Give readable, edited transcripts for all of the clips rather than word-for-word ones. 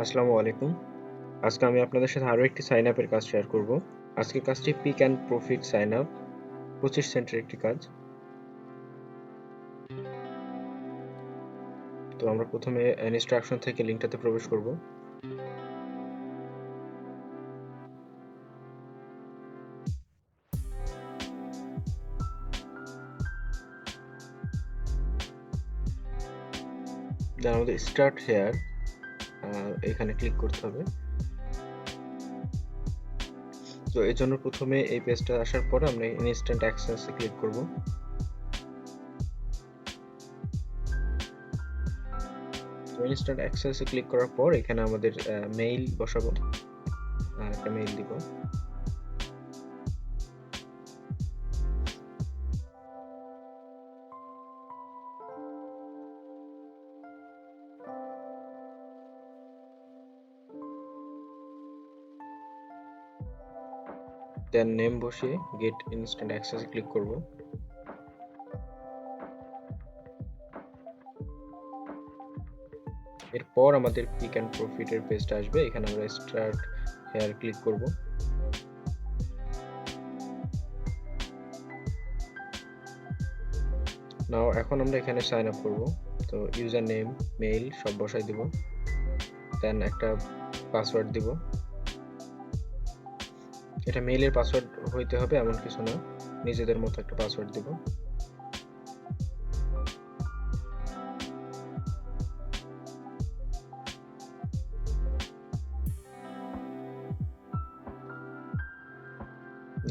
আসসালামু আলাইকুম। আজকে আমি আপনাদের সাথে আরো একটি সাইন আপের কাজ শেয়ার করব। আজকের কাজটি pick and profit sign up 25 সেন্টের একটি কাজ। তো আমরা প্রথমে ইনস্ট্রাকশন থেকে লিঙ্কটাতে প্রবেশ করব। দেন আমাদের স্টার্ট হেয়ার এখানে ক্লিক করতে হবে। তো এর জন্য প্রথমে এই পেজটা আসার পরে আমরা ইনস্ট্যান্ট অ্যাক্সেসে ক্লিক করব। তো ইনস্ট্যান্ট অ্যাক্সেসে ক্লিক করার পর এখানে আমাদের মেইল বসাবো। একটা মেইল দিব। দেন নেম বসিয়ে গেট ইনস্ট্যান্ট অ্যাক্সেসে ক্লিক করব। এরপর আমাদের পিক অ্যান্ড প্রফিটের পেজটা আসবে। এখানে আমরা স্টার্ট হেয়ার ক্লিক করব। নাও এখন আমরা এখানে সাইন আপ করব। তো ইউজার নেম, মেইল সব বসাই দিব। দেন একটা পাসওয়ার্ড দিব। এটা মেইলের পাসওয়ার্ড হইতে হবে এমন কিছু না, নিজেদের মতো একটা পাসওয়ার্ড দিব।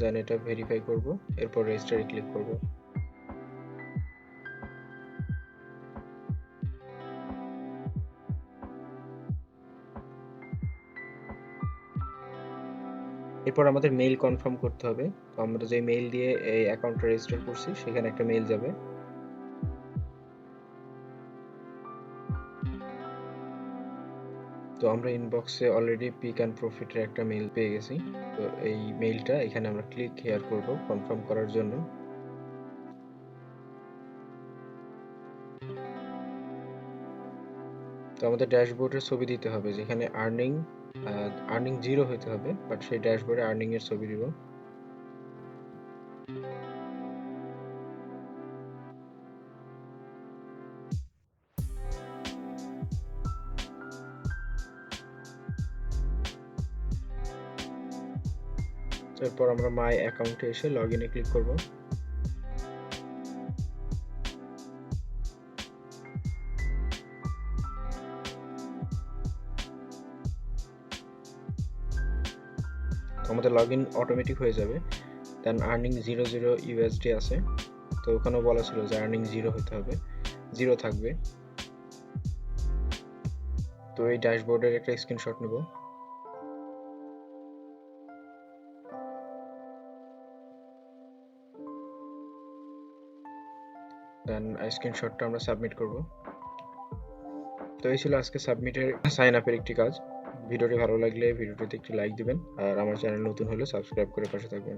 দেন এটা ভেরিফাই করব। এরপর রেজিস্টারে ক্লিক করব। এরপর আমাদের মেইল কনফার্ম করতে হবে। তো আমরা যে মেইল দিয়ে এই অ্যাকাউন্টটা রেজিস্টার করছি সেখানে একটা মেইল যাবে। তো আমরা ইনবক্সে অলরেডি পিক অ্যান্ড প্রফিটের একটা মেইল পেয়ে গেছি। তো এই মেইলটা এখানে আমরা ক্লিক হেয়ার করব কনফার্ম করার জন্য। তো আমাদের ড্যাশবোর্ডের ছবি দিতে হবে, যেখানে আর্নিং 0 হইতে হবে, বাট সেই ড্যাশবোর্ডে আর্নিং এর ছবি দিব। এরপর আমরা মাই অ্যাকাউন্টে এসে লগ ইনে ক্লিক করব। আমাদের লগ ইন অটোমেটিক হয়ে যাবে। দেন আর্নিং 00 ইউএসডি আছে। তো ওখানেও বলা ছিল যে আর্নিং 0 হতে হবে, 0 থাকবে। তো এই ড্যাশবোর্ডের একটা স্ক্রিনশট নেব। দেন স্ক্রিনশটটা আমরা সাবমিট করব। তো এই ছিল আজকে সাবমিটের সাইন আপের একটি কাজ। ভিডিওটি ভালো লাগলে ভিডিওটিতে একটি লাইক দিবেন, আর আমার চ্যানেল নতুন হলে সাবস্ক্রাইব করে পাশে থাকবেন।